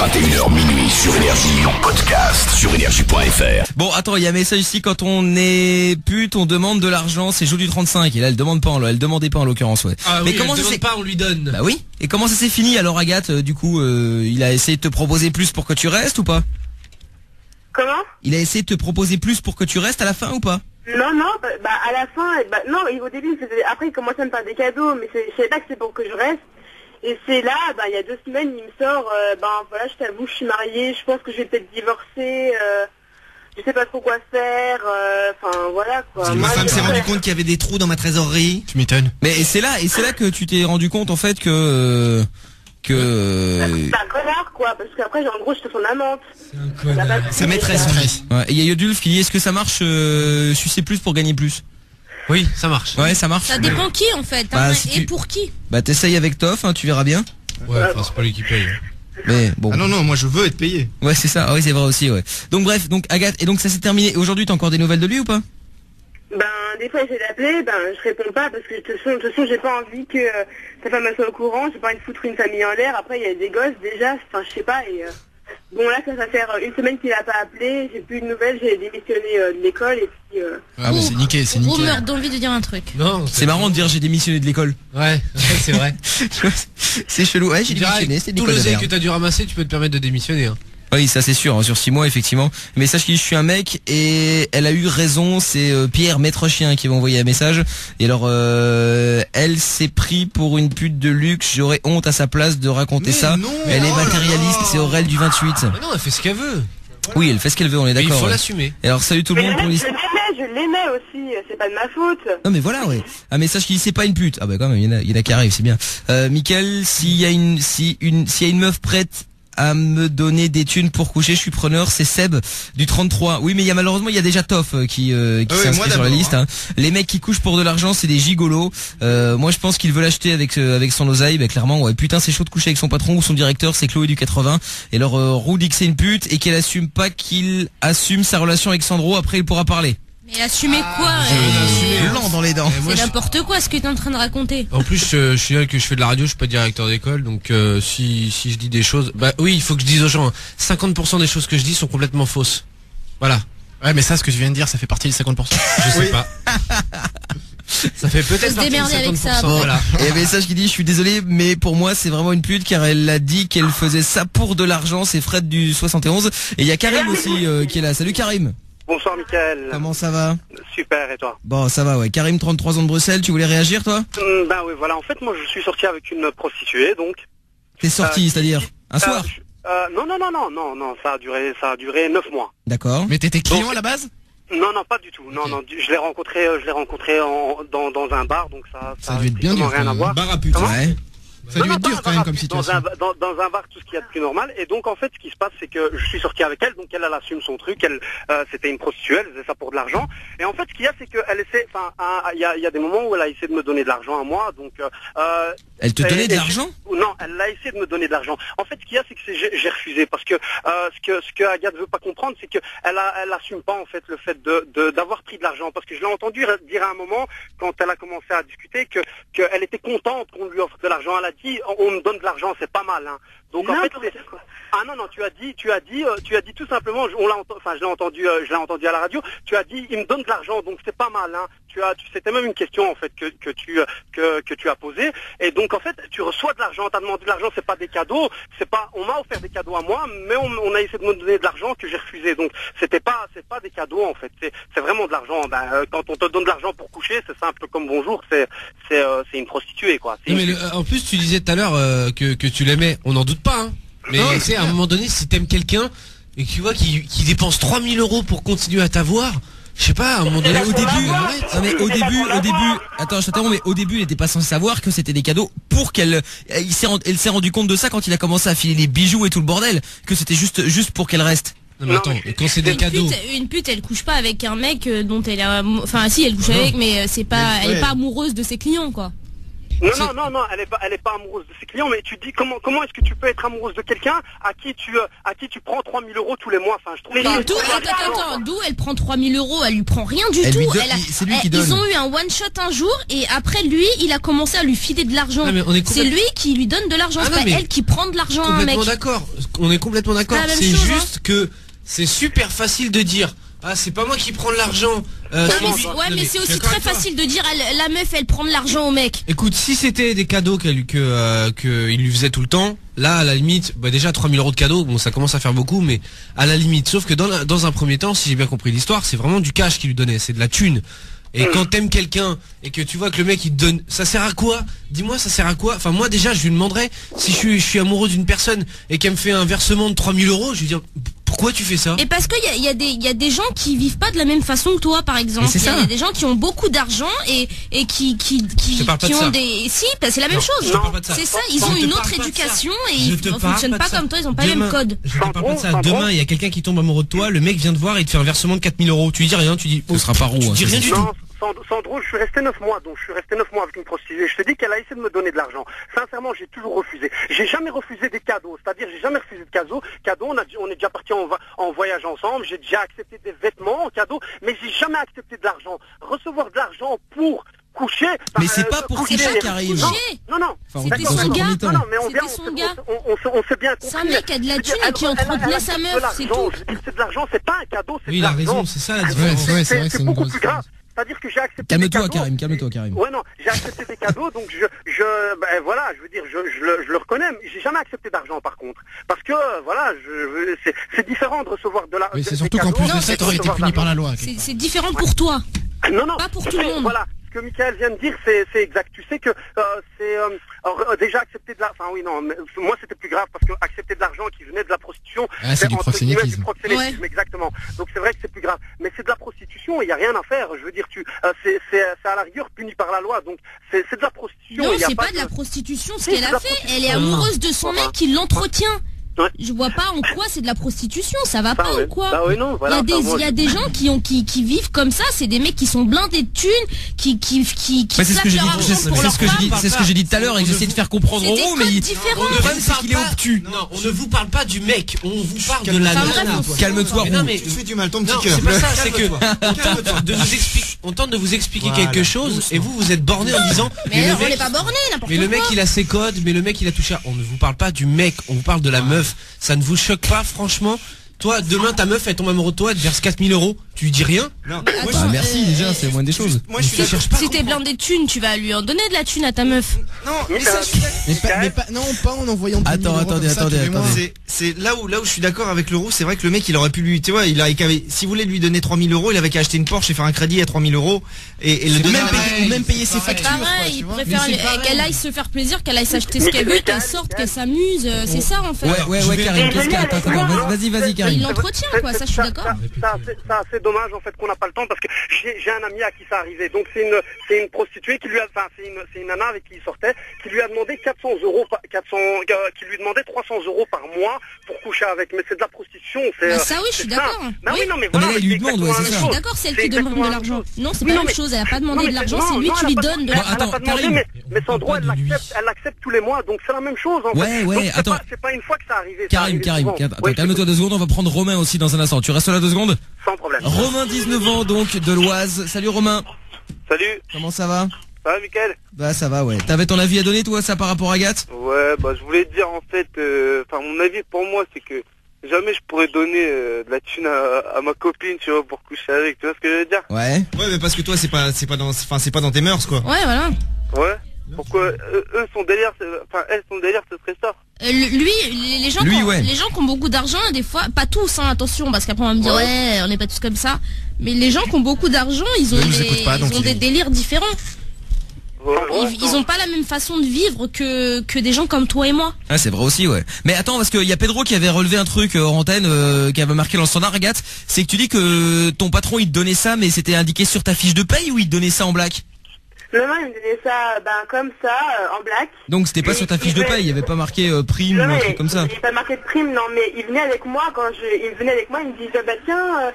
21h minuit sur Énergie, en podcast sur énergie.fr. Bon, attends, il y a un message ici, quand on est pute, on demande de l'argent, c'est Jo du 35. Et là, elle demandait pas en l'occurrence, ouais. Ah mais oui, comment elle ça demande s'est... pas, on lui donne. Bah oui. Et comment ça s'est fini alors, Agathe? Du coup, il a essayé de te proposer plus pour que tu restes ou pas? Comment? Il a essayé de te proposer plus pour que tu restes à la fin ou pas? Non, à la fin, non, au début, après il commençait à me faire des cadeaux, mais je savais pas que c'est pour que je reste. Et c'est là, il y a 2 semaines, il me sort, voilà, je t'avoue, je suis mariée, je pense que je vais peut-être divorcer, je sais pas trop quoi faire, enfin voilà quoi. Ma femme s'est rendu compte qu'il y avait des trous dans ma trésorerie. Tu m'étonnes. Mais et c'est là que tu t'es rendu compte en fait que C'est un connard quoi, parce qu'après en gros j'étais son amante. Sa maîtresse. Ouais, et il y a Yodulf qui dit, est-ce que ça marche sucer plus pour gagner plus? Oui, ça marche. Ouais, ça marche. Ça dépend qui en fait, et pour qui. Bah t'essayes avec Toff, tu verras bien. Ouais, enfin c'est pas lui qui paye. Mais bon. Ah non, moi je veux être payé. Ouais, c'est ça. Ah oui, c'est vrai aussi, ouais. Donc bref, Agathe, et donc ça s'est terminé. Et aujourd'hui, t'as encore des nouvelles de lui ou pas? Des fois j'essaie d'appeler, je réponds pas parce que de toute façon j'ai pas envie que sa femme soit au courant, j'ai pas envie de foutre une famille en l'air, après il y a des gosses déjà, enfin je sais pas, et bon là ça va faire 1 semaine qu'il a pas appelé, j'ai plus de nouvelles, j'ai démissionné de l'école et puis Ah bah c'est niqué, c'est niqué. Gros meurt d'envie de dire un truc. Non, c'est marrant de dire j'ai démissionné de l'école. Ouais, c'est vrai. C'est chelou, ouais, j'ai démissionné, c'est tout l'oseille que t'as dû ramasser, tu peux te permettre de démissionner, hein. Oui, ça c'est sûr, sur 6 mois effectivement. Mais sache que je suis un mec et elle a eu raison, c'est Pierre Maître Chien qui m'a envoyé un message. Et alors elle s'est pris pour une pute de luxe, j'aurais honte à sa place de raconter ça. Elle est matérialiste, c'est Aurel du 28. Mais non, elle fait ce qu'elle veut. Oui, elle fait ce qu'elle veut, on est d'accord. Il faut l'assumer. Et alors salut tout le monde pour l'histoire. Je l'aimais aussi, c'est pas de ma faute. Non mais voilà, ouais. Un message qui dit c'est pas une pute. Ah bah quand même, il y en a qui arrivent, c'est bien. Mickaël, s'il y a une meuf prête à me donner des thunes pour coucher, je suis preneur, c'est Seb du 33. Oui, mais malheureusement il y a déjà Toff qui s'inscrit sur la liste. Hein. Les mecs qui couchent pour de l'argent, c'est des gigolos. Moi je pense qu'il veut l'acheter avec son oseille. Bah clairement, ouais. Putain, c'est chaud de coucher avec son patron ou son directeur, c'est Chloé du 80. Et alors Roux dit que c'est une pute et qu'elle assume pas qu'il assume sa relation avec Sandro. Après il pourra parler. Mais assumer quoi? Blanc dans les dents. C'est n'importe quoi ce que t'es en train de raconter. En plus, je suis là que je fais de la radio, je suis pas directeur d'école, donc si je dis des choses, bah oui, il faut que je dise aux gens, 50% des choses que je dis sont complètement fausses. Voilà. Ouais, mais ça, ce que tu viens de dire, ça fait partie des 50%. Je sais pas. Ça fait peut-être partie des 50%. Avec ça, voilà. Et un message qui dit, je suis désolé, mais pour moi c'est vraiment une pute car elle a dit qu'elle faisait ça pour de l'argent. C'est Fred du 71. Et il y a Karim aussi qui est là. Salut Karim. Bonsoir Mickaël. Comment ça va? Super, et toi? Bon, ça va, ouais. Karim, 33 ans de Bruxelles, tu voulais réagir toi? Ben oui, voilà, en fait moi je suis sorti avec une prostituée, donc. T'es sorti, c'est-à-dire un soir? Non, ça a duré 9 mois. D'accord. Mais t'étais client à la base? Non, pas du tout. Non, je l'ai rencontré dans un bar, donc ça a dû être bien dur. Rien à voir. Bar à pute. Ouais. Ça a dû être dur quand même comme situation. Dans un bar, tout ce qu'il y a de plus normal. Et donc en fait, ce qui se passe, c'est que je suis sorti avec elle, donc elle assume son truc. C'était une prostituée, elle faisait ça pour de l'argent. Et en fait, ce qu'il y a, c'est qu'elle essaie. Enfin, il y a des moments où elle a essayé de me donner de l'argent à moi. Donc. Elle te donnait de l'argent? Non, elle a essayé de me donner de l'argent. En fait, ce qu'il y a, c'est que j'ai refusé parce que ce que Agathe veut pas comprendre, c'est que elle assume pas en fait le fait d'avoir pris de l'argent, parce que je l'ai entendu dire à un moment quand elle a commencé à discuter qu'elle était contente qu'on lui offre de l'argent. Elle a dit on me donne de l'argent, c'est pas mal, hein. Donc en fait non, tu as dit tout simplement, je l'ai entendu à la radio, tu as dit il me donne de l'argent, donc c'est pas mal, hein. C'était même une question en fait que tu as posée, et donc en fait tu reçois de l'argent, t'as demandé de l'argent, c'est pas des cadeaux, on m'a offert des cadeaux à moi, mais on a essayé de me donner de l'argent que j'ai refusé, donc c'est pas des cadeaux en fait, c'est vraiment de l'argent. Quand on te donne de l'argent pour coucher, c'est simple comme bonjour, c'est une prostituée quoi. En plus tu disais tout à l'heure que tu l'aimais, on n'en doute pas, hein. Mais tu sais, à un moment donné, si t'aimes quelqu'un et que tu vois qu'il dépense 3000 € pour continuer à t'avoir, je sais pas, à un moment donné, au début, attends, je t'interromps, mais au début, il était pas censé savoir que c'était des cadeaux pour elle s'est rendu compte de ça quand il a commencé à filer les bijoux et tout le bordel, que c'était juste pour qu'elle reste. Non, mais attends, quand c'est des cadeaux. Une pute, elle couche pas avec un mec dont elle a, enfin, si, elle couche avec, mais elle est pas amoureuse de ses clients, quoi. Non, elle est pas amoureuse de ses clients, mais tu dis comment est-ce que tu peux être amoureuse de quelqu'un à qui tu prends 3 000 euros tous les mois. Enfin, je trouve. Mais d'où elle prend 3 000 euros, elle lui prend rien du tout. C'est lui qui donne. Ils ont eu un one shot un jour et après lui, il a commencé à lui filer de l'argent. C'est lui qui lui donne de l'argent, c'est pas elle qui prend de l'argent à un mec. On est complètement d'accord. C'est chose, juste que c'est super facile de dire. Ah, c'est pas moi qui prends de l'argent. Mais c'est aussi très facile de dire la meuf elle prend de l'argent au mec. Écoute, si c'était des cadeaux qu'il lui faisait tout le temps, là à la limite, déjà 3 000 euros de cadeaux, bon ça commence à faire beaucoup, mais à la limite. Sauf que dans un premier temps, si j'ai bien compris l'histoire, c'est vraiment du cash qu'il lui donnait, c'est de la thune. Et quand t'aimes quelqu'un et que tu vois que le mec il te donne, ça sert à quoi? Dis-moi, ça sert à quoi? Enfin moi déjà je lui demanderais si je suis amoureux d'une personne et qu'elle me fait un versement de 3 000 euros, je lui dis pourquoi tu fais ça? Et parce qu'il y a des gens qui vivent pas de la même façon que toi par exemple. Il y a des gens qui ont beaucoup d'argent et qui ont des c'est la même chose. C'est ça, ils ont une autre éducation et ils fonctionnent pas comme toi, ils ont pas le même code. Je te parle pas de ça. Demain il y a quelqu'un qui tombe amoureux de toi, le mec vient te voir et il te fait un versement de 4 000 euros. Tu lui dis rien, tu dis ce sera pas roux. Tu dis rien du tout. Sandro, je suis resté 9 mois, donc je suis resté 9 mois avec une prostituée. Je te dis qu'elle a essayé de me donner de l'argent. Sincèrement, j'ai toujours refusé. J'ai jamais refusé des cadeaux. C'est-à-dire, j'ai jamais refusé de cadeaux. On est déjà parti en voyage ensemble. J'ai déjà accepté des vêtements en cadeau, mais j'ai jamais accepté de l'argent. Recevoir de l'argent pour coucher. Mais c'est pas pour coucher, Karim. Non. C'était son gars. Non, mais on s'est bien compris. C'est un mec qui a de la thune et qui entretenait sa meuf, c'est tout. C'est de l'argent, c'est pas un cadeau, c'est de l'argent. Oui, il a raison, c'est ça la différence. C'est beaucoup plus grave. C'est-à-dire que j'ai accepté des cadeaux. Calme-toi, Karim. Ouais, non, j'ai accepté des cadeaux, donc je veux dire, je le reconnais, mais j'ai jamais accepté d'argent, par contre. Parce que, c'est différent de recevoir de l'argent. Mais c'est surtout qu'en plus de ça, t'aurais été puni par la loi. C'est différent pour toi. Non. Pas pour tout le monde. Voilà. Ce que Michael vient de dire, c'est exact. Tu sais que déjà accepter de l'argent. Enfin oui, non, mais moi c'était plus grave parce que accepter de l'argent qui venait de la prostitution, c'est du proxénétisme. Exactement. Donc c'est vrai que c'est plus grave. Mais c'est de la prostitution, il n'y a rien à faire. Je veux dire, c'est à la rigueur puni par la loi. Donc c'est de la prostitution. Non, c'est pas de la prostitution ce qu'elle a fait. Elle est amoureuse de son mec qui l'entretient. Ouais. Je vois pas en quoi c'est de la prostitution, ça va pas ou quoi? Il y a des gens qui vivent comme ça, c'est des mecs qui sont blindés de thunes, qui c'est ce que j'ai dit, c'est ce que j'ai dit tout à l'heure et que j'essaie de faire comprendre au Roux, mais le problème c'est qu'il est obtus. Non, on ne vous parle pas du mec, on vous parle de la nana. Calme-toi, Roux. Tu fais du mal, ton petit cœur. C'est pas ça, c'est que on tente de vous expliquer quelque chose et vous êtes borné en disant mais on n'est pas borné, n'importe quoi. Mais le mec il a ses codes, mais le mec il a touché. On ne vous parle pas du mec, on vous parle de la meuf. Ça ne vous choque pas, franchement? Toi, demain, ta meuf, elle tombe amoureuse de toi, elle te verse 4 000 euros, tu lui dis rien? Non. Merci, déjà, c'est moins des choses. Moi, je suis si t'es blindé de thunes, tu vas lui en donner de la thune à ta meuf. Non, mais pas en envoyant. Attendez. C'est là où je suis d'accord avec le Roux, c'est vrai que le mec, il aurait pu lui, tu vois, si vous voulez lui donner 3 000 euros, il avait qu'à acheter une Porsche et faire un crédit à 3 000 euros et le donner, même payer ses factures. Pareil, il préfère qu'elle aille se faire plaisir, qu'elle aille s'acheter ce qu'elle veut, qu'elle sorte, qu'elle s'amuse, c'est ça en fait. Ouais, Karim, qu'est-ce qu'il y a? Attends, vas-y, Karim. Il l'entretient, quoi, ça je suis d'accord. C'est assez dommage en fait qu'on n'a pas le temps parce que j'ai un ami à qui ça arrivait. Donc c'est une prostituée qui lui a, c'est une nana avec qui il sortait, qui lui a demandé 400 euros, qui lui demandait 300 euros par mois pour coucher avec. Mais c'est de la prostitution. Ça oui, je suis d'accord. Oui, non mais voilà. Il lui demande, c'est ça. Je suis d'accord, c'est elle qui demande de l'argent. Non, c'est pas la même chose. Elle a pas demandé de l'argent, c'est lui qui lui donne de l'argent. Attends, Karim. Mais Sandro, elle l'accepte tous les mois, donc c'est la même chose. En fait. Ouais, attends. C'est pas une fois que ça arrive. Karim, calme-toi 2 secondes. On va prendre Romain aussi dans un instant. Tu restes là 2 secondes? Sans problème. Romain, 19 ans donc, de l'Oise. Salut Romain. Salut. Comment ça va? Ça va, Mickaël? Bah ça va, ouais. T'avais ton avis à donner toi, ça, par rapport à Agathe? Ouais, je voulais te dire en fait, mon avis pour moi c'est que jamais je pourrais donner de la thune à ma copine, tu vois, pour coucher avec, tu vois ce que je veux dire? Ouais, mais parce que toi c'est pas dans tes mœurs, quoi. Ouais, voilà. Ouais. Pourquoi son délire, elle, son délire, ce serait ça. Les gens qui ont beaucoup d'argent, des fois, pas tous, hein, attention, parce qu'après on va me dire ouais, on n'est pas tous comme ça. Mais les gens qui ont beaucoup d'argent, ils ont des délires différents. Ils ont pas la même façon de vivre que des gens comme toi et moi. Ah, c'est vrai aussi, ouais. Mais attends, parce qu'il y a Pedro qui avait relevé un truc en antenne, qui avait marqué dans le standard, Agathe. C'est que tu dis que ton patron il te donnait ça, mais c'était indiqué sur ta fiche de paye ou il te donnait ça en black? Non, il me donnait ça comme ça, en black. Donc c'était pas sur ta fiche de paye, il y avait pas marqué prime ou un truc comme ça? Il n'y avait pas marqué de prime, non, mais il venait avec moi, il me disait, tiens,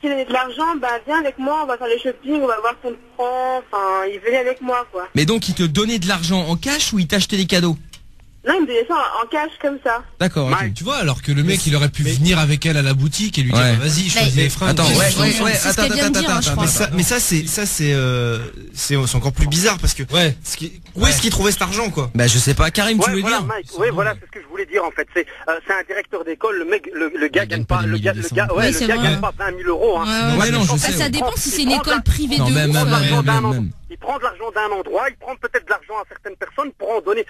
qui donnait de l'argent, bah viens avec moi, on va faire le shopping, on va voir ce qu'on prend, enfin, il venait avec moi, quoi. Mais donc, il te donnait de l'argent en cash ou il t'achetait des cadeaux? Non, il me donnait ça en cash comme ça. D'accord, ok. Tu vois, alors que le mec, il aurait pu venir avec elle à la boutique et lui dire, vas-y, choisis les fringues. Attends, mais ça, c'est encore plus bizarre parce que, où est-ce qu'il trouvait cet argent, quoi? Bah, je sais pas, Karim, tu voulais dire? Oui, voilà, c'est ce que je voulais dire, en fait. C'est un directeur d'école, le gars gagne pas, le gars gagne pas 20 000 euros, hein. Ouais, non, je sais. Ça dépend si c'est une école privée de même. Il prend de l'argent d'un endroit, il prend peut-être de l'argent à certaines personnes pour en donner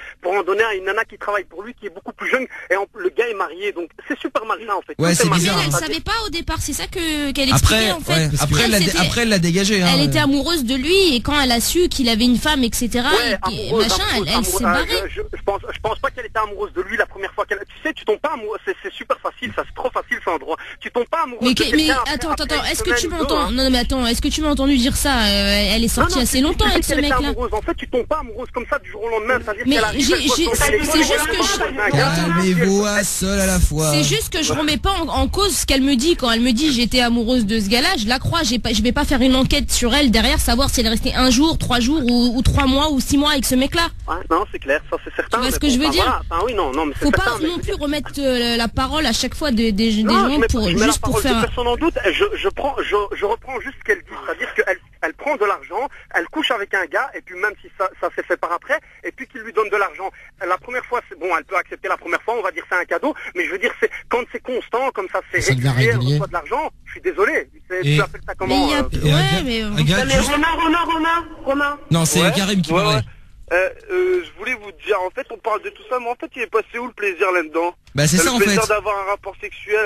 à une nana qui travaille pour lui, qui est beaucoup plus jeune, et le gars est marié, donc c'est super malsain, en fait. Ouais, c'est bizarre. Elle savait pas au départ, c'est ça qu'elle expliquait, en fait. Après, elle l'a dégagé, hein. Elle était amoureuse de lui, et quand elle a su qu'il avait une femme, etc., elle s'est barrée. Je pense pas qu'elle était amoureuse de lui la première fois qu'elle... Tu sais, tu tombes pas amoureux, c'est super facile, ça, c'est trop facile, c'est un droit. Tu tombes pas amoureux de quelqu'un. Mais attends, est-ce que tu m'entends? Non, mais attends, est-ce que tu m'as entendu dire ça? Elle est sortie assez longtemps avec ce mec-là. En fait, tu tombes pas amoureuse comme ça du jour au lendemain. Mais c'est juste que calmez-vous seul à la fois. C'est juste que je remets pas en cause ce qu'elle me dit quand elle me dit j'étais amoureuse de ce gars-là. Je la crois. Je vais pas faire une enquête sur elle derrière, savoir si elle est restée 1 jour, 3 jours ou 3 mois ou 6 mois avec ce mec-là. Non, c'est clair, ça c'est certain. Tu vois ce que je veux dire? Oui, non, mais faut pas non plus remettre la parole à chaque fois des gens juste pour faire. Personne en doute. Je reprends juste ce qu'elle dit, c'est-à-dire qu'elle prend de l'argent, elle couche avec un gars, et puis même si ça s'est fait par après, et puis qu'il lui donne de l'argent. La première fois, elle peut accepter la première fois, on va dire c'est un cadeau, mais je veux dire, quand c'est constant, comme ça, c'est régulier, elle reçoit de l'argent, je suis désolé. Tu appelles ça comment? Romain. Non, c'est Karim qui parlait. Je voulais vous dire, en fait, on parle de tout ça, mais en fait, il est passé où le plaisir là-dedans? Bah, c'est ça, en fait. Le plaisir d'avoir un rapport sexuel,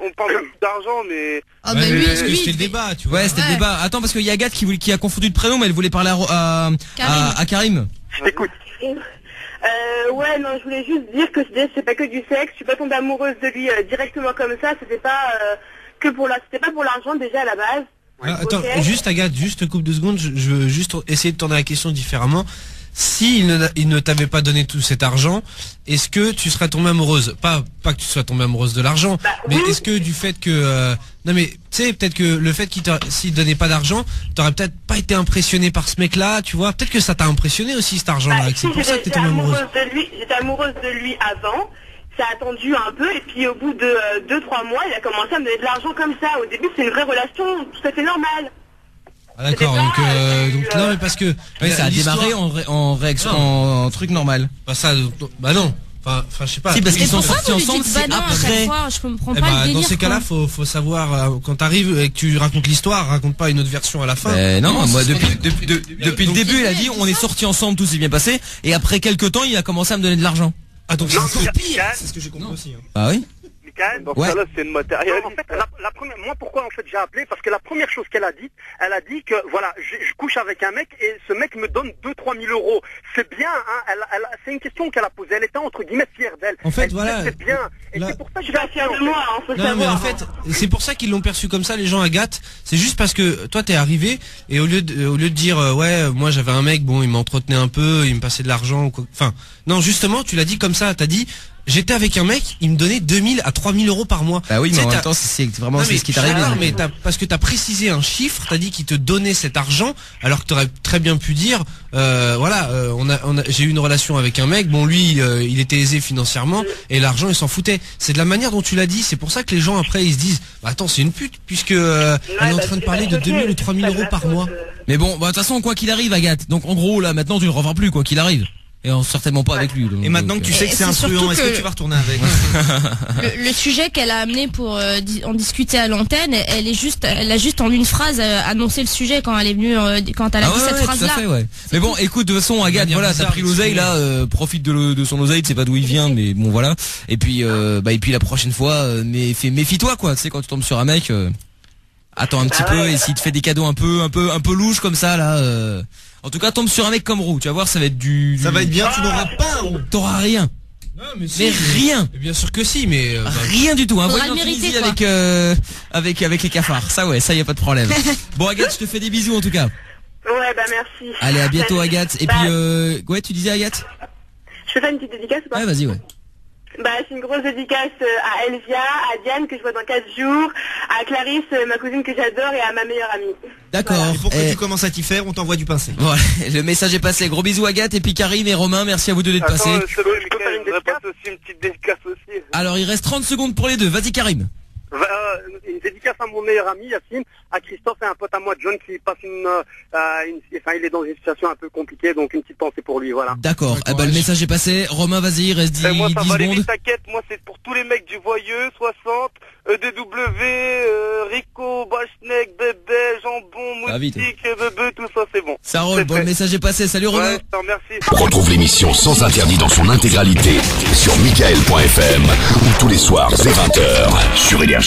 on parle d'argent, mais... Ah, mais lui, c'était le débat, tu vois. Ouais, c'était le débat. Attends, parce qu'il y a Agathe qui a confondu de prénom, mais elle voulait parler à Karim. Je t'écoute. Ouais, non, je voulais juste dire que c'est pas que du sexe, je suis pas tombée amoureuse de lui directement comme ça, c'était pas c'était pas pour l'argent déjà à la base. Attends, juste Agathe, juste coupe 2 secondes, je veux juste essayer de tourner la question différemment. Si il ne t'avait pas donné tout cet argent, est-ce que tu serais tombée amoureuse? Pas que tu sois tombée amoureuse de l'argent, mais est-ce que du fait que non mais tu sais, peut-être que le fait s'il donnait pas d'argent, t'aurais peut-être pas été impressionné par ce mec-là, tu vois? Peut-être que ça t'a impressionné aussi cet argent-là, c'est pour ça que t'es tombée amoureuse. J'étais amoureuse de lui avant. Ça a attendu un peu et puis au bout de 2-3 mois, il a commencé à me donner de l'argent comme ça. Au début, c'est une vraie relation, tout à fait normale. Ah d'accord, donc non mais parce que ça a démarré en réaction en truc normal. Bah non. Enfin, je sais pas. Si, parce qu'ils sont sortis ensemble, c'est après. Je comprends pas le délire. Dans ces cas-là, faut savoir quand t'arrives et que tu racontes l'histoire, raconte pas une autre version à la fin. Non, moi depuis le début, il a dit on est sortis ensemble, tout s'est bien passé, et après quelques temps, il a commencé à me donner de l'argent. Ah donc c'est pire. C'est ce que j'ai compris aussi. Ah oui. Dans ce cas-là, c'est une matérielle. En fait, moi, pourquoi en fait j'ai appelé? Parce que la première chose qu'elle a dit que voilà, je couche avec un mec et ce mec me donne 2-3 000 euros. C'est bien, hein. C'est une question qu'elle a posée. Elle était entre guillemets fière d'elle. En fait, voilà. C'est bien. Et c'est pour ça que je suis fière de moi. Non, mais en fait, c'est pour ça qu'ils l'ont perçu comme ça, les gens, Agathe. C'est juste parce que toi, t'es arrivé et au lieu de dire ouais, moi j'avais un mec, bon, il m'entretenait un peu, il me passait de l'argent ou quoi. Enfin, non, justement, tu l'as dit comme ça. T'as dit. J'étais avec un mec, il me donnait 2000 à 3000 euros par mois. Bah oui, mais en même temps, c'est vraiment ce qui t'est arrivé. Non, mais parce que t'as précisé un chiffre, t'as dit qu'il te donnait cet argent, alors que t'aurais très bien pu dire, j'ai eu une relation avec un mec, bon lui, il était aisé financièrement, et l'argent il s'en foutait. C'est de la manière dont tu l'as dit, c'est pour ça que les gens après ils se disent, bah attends, c'est une pute, puisque elle est en train de parler de 2000 ou 3000 euros par mois. Mais bon, de toute façon, quoi qu'il arrive, Agathe, donc en gros, là, maintenant tu ne reviens plus, quoi qu'il arrive. Et certainement pas avec lui. Et maintenant que tu sais que c'est influent, est-ce que tu vas retourner avec? Le sujet qu'elle a amené pour en discuter à l'antenne, elle a juste en une phrase annoncé le sujet quand elle est venue, quand elle a dit cette phrase-là. Mais bon, écoute, de toute façon, Agathe, voilà, t'as pris l'oseille là, profite de son oseille, tu sais pas d'où il vient, mais bon voilà. Et puis, la prochaine fois, méfie-toi quoi. Tu sais, quand tu tombes sur un mec, attends un petit peu, et s'il te fait des cadeaux un peu louches comme ça là. En tout cas, tombe sur un mec comme Roux. Tu vas voir, ça va être ça va être bien, tu n'auras pas, t'auras rien. Non, mais rien. Bien sûr que si, mais rien du tout. Hein. Voyons Tunisie avec les cafards. Ça ouais, ça y a pas de problème. Bon Agathe, je te fais des bisous en tout cas. Ouais, bah merci. Allez, à bientôt Agathe. Et puis ouais, tu disais Agathe? Je fais une petite dédicace ou pas? Ouais, vas-y ouais. Bah, c'est une grosse dédicace à Elvia, à Diane que je vois dans 4 jours, à Clarisse, ma cousine que j'adore, et à ma meilleure amie. D'accord. Voilà. Et pour que tu commences à t'y faire, on t'envoie du pincé. Voilà, le message est passé. Gros bisous Agathe et puis Karim et Romain, merci à vous deux d'être passés. Je peux faire une dédicace aussi, une petite dédicace aussi. Alors il reste 30 secondes pour les deux, vas-y Karim. Une dédicace à mon meilleur ami Yacine, à Christophe et un pote à moi John qui passe il est dans une situation un peu compliquée, donc une petite pensée pour lui, voilà. D'accord, le message est passé. Romain, vas-y, il reste 10 secondes. Moi ça va aller vite, t'inquiète, moi c'est pour tous les mecs du Voyeux, 60, EDW, Rico, Bachnek, Bébé, Jambon, Moustique, Bebe, tout ça c'est bon. Ça roule, le message est passé, salut Romain. Ouais, je te remercie. Retrouve l'émission sans interdit dans son intégralité sur michael.fm ou tous les soirs dès 20h sur Énergie.